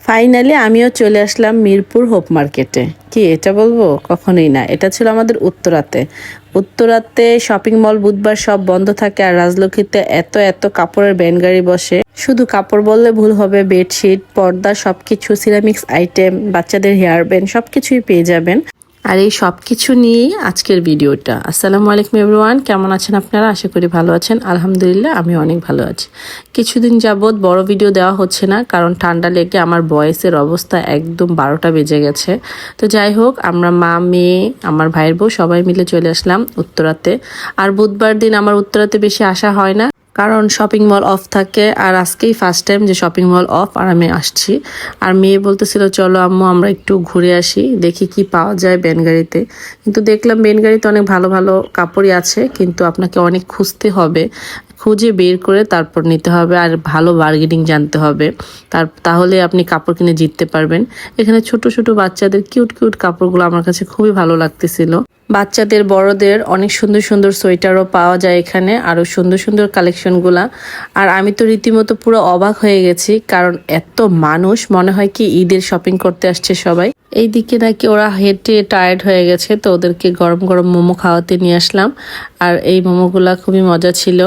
Finally আমিও চলে আসলাম Mirpur hope মার্কেটে। কি এটা বলবো? কখনোই না। এটা ছিল আমাদের উত্তরাতে। উত্তরাতে শপিং মল বুধবার সব বন্ধ থাকে, আর রাজলক্ষ্মীতে এত এত কাপড়ের ভ্যান গাড়ি বসে। শুধু কাপড় বললে ভুল হবে, বেডশিট, পর্দা, সবকিছু, সিরামিক্স আইটেম, বাচ্চাদের হেয়ার ব্যান্ড সবকিছুই পেয়ে যাবেন। আর এই সব কিছু নিয়েই আজকের ভিডিওটা। আসসালামু আলাইকুম এভরিওয়ান, কেমন আছেন আপনারা? আশা করি ভালো আছেন। আলহামদুলিল্লাহ আমি অনেক ভালো আছি। কিছুদিন যাবৎ বড় ভিডিও দেওয়া হচ্ছে না, কারণ ঠান্ডা লেগে আমার ভয়েসের অবস্থা একদম 12টা বেজে গেছে। তো যাই হোক, আমরা মা, মেয়ে, আমার ভাইয়ের বউ সবাই মিলে চলে আসলাম উত্তরাতে। আর বুধবার দিন আমার উত্তরাতে বেশি আসা হয় না, কারণ শপিং মল অফ থাকে। আর আজকেই ফার্স্ট টাইম যে শপিং মল অফ আর আমি আসছি। আর মেয়ে বলতেছিল চলো আম্মু আমরা একটু ঘুরে আসি, দেখি কি পাওয়া যায় বেনগাড়িতে। কিন্তু দেখলাম বেনগাড়িতে অনেক ভালো ভালো কাপড়ই আছে, কিন্তু আপনাকে অনেক খুঁজতে হবে, খুঁজে বের করে তারপর নিতে হবে, আর ভালো বার্গেনিং জানতে হবে। তাহলে আপনি কাপড় কিনে জিততে পারবেন। এখানে ছোট ছোট বাচ্চাদের কিউট কিউট কাপড়গুলো আমার কাছে খুবই ভালো লাগতেছিল। বাচ্চাদের বড়দের অনেক সুন্দর সুন্দর সোয়েটারও পাওয়া যায় এখানে, আরো সুন্দর সুন্দর কালেকশনগুলা। আর আমি তো রীতিমতো পুরো অবাক হয়ে গেছি, কারণ এত মানুষ, মনে হয় কি ঈদের শপিং করতে আসছে সবাই। এইদিকে নাকি ওরা হেঁটে টায়ার্ড হয়ে গেছে, তো ওদেরকে গরম গরম মোমো খাওয়াতে নিয়ে আসলাম। আর এই মোমোগুলা খুবই মজা ছিল।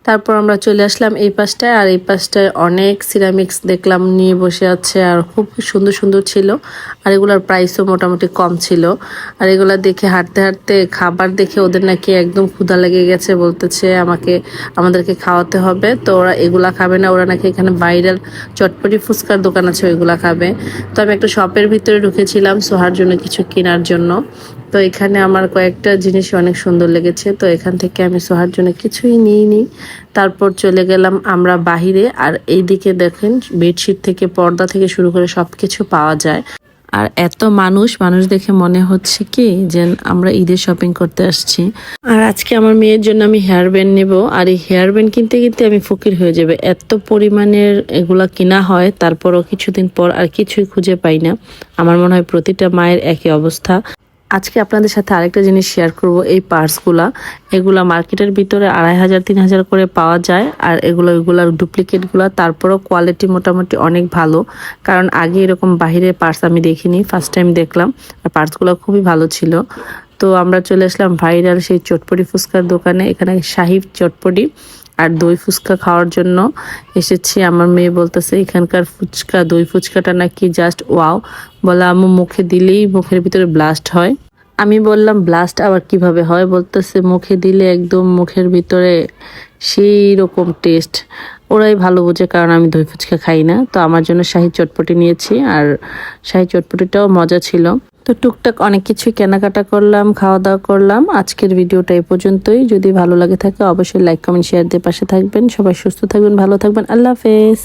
তারপর আমরা চলে আসলাম এই পাশটায়, আর এই পাশটায় অনেক সিরামিক্স দেখলাম নিয়ে বসে আছে, আর খুব সুন্দর সুন্দর ছিল। আর এগুলোর প্রাইসও মোটামুটি কম ছিল। আর এগুলা দেখে হাঁটতে হাঁটতে খাবার দেখে ওদের নাকি একদম ক্ষুধা লেগে গেছে, বলতেছে আমাদেরকে খাওয়াতে হবে। তো ওরা এগুলা খাবে না, ওরা নাকি এখানে ভাইরাল চটপটি ফুচকার দোকান আছে ওইগুলা খাবে। তো আমি একটা শপের ভিতরে ঢুকেছিলাম সোহার জন্য কিছু কেনার জন্য। তো এখানে আমার কয়েকটা জিনিস অনেক সুন্দর লেগেছে, তো এখান থেকে আমি সোহার জন্য কিছুই নিইনি। তারপর চলে গেলাম আমরা বাহিরে। আর এইদিকে দেখেন বেডশিট থেকে পর্দা থেকে শুরু করে সবকিছু পাওয়া যায়। আর এত মানুষ দেখে মনে হচ্ছে কি যে আমরা ঈদের শপিং করতে আসছি। আর আজকে আমার মেয়ের জন্য আমি হেয়ার ব্যান্ড নেব, আর এই হেয়ার ব্যান্ড কিনতে কিনতে আমি ফকির হয়ে যাবে। এত পরিমাণের এগুলা কিনা হয়, তারপরও কিছুদিন পর আর কিছুই খুঁজে পাই না। আমার মনে হয় প্রতিটা মায়ের একই অবস্থা। আজকে আপনাদের সাথে আরেকটা জিনিস শেয়ার করব। এই পার্সগুলা, এগুলা মার্কেটের ভিতরে 2500-3000 করে পাওয়া যায়। আর এগুলার ডুপ্লিকেটগুলা, তারপরও কোয়ালিটি মোটামুটি অনেক ভালো, কারণ আগে এরকম বাহিরে পার্স আমি দেখিনি, ফার্স্ট টাইম দেখলাম। আর পার্সগুলো খুবই ভালো ছিল। তো আমরা চলে আসলাম ভাইরাল সেই চটপটি ফুচকার দোকানে। এখানে শাহি চটপটি আর দই ফুচকা খাওয়ার জন্য এসেছি। আমার মেয়ে বলতেছে এখানকার ফুচকা, দই ফুচকাটা নাকি জাস্ট ওয়াও। বলে আম্মু মুখে দিলেই মুখের ভিতরে ব্লাস্ট হয়। আমি বললাম ব্লাস্ট আবার কিভাবে হয়? বলতেছে মুখে দিলে একদম মুখের ভিতরে সেই রকম টেস্ট। ওরাই ভালো বোঝে, কারণ আমি দই ফুচকা খাই না। তো আমার জন্য শাহি চটপটি নিয়েছি, আর শাহি চটপটিটাও মজা ছিল। তো টুকটাক অনেক কিছুই কেনাকাটা করলাম, খাওয়া দাওয়া করলাম। আজকের ভিডিওটা এই পর্যন্তই। যদি ভালো লাগে থাকে অবশ্যই লাইক, কমেন্ট, শেয়ার দিয়ে পাশে থাকবেন। সবাই সুস্থ থাকবেন, ভালো থাকবেন। আল্লাহ হাফেজ।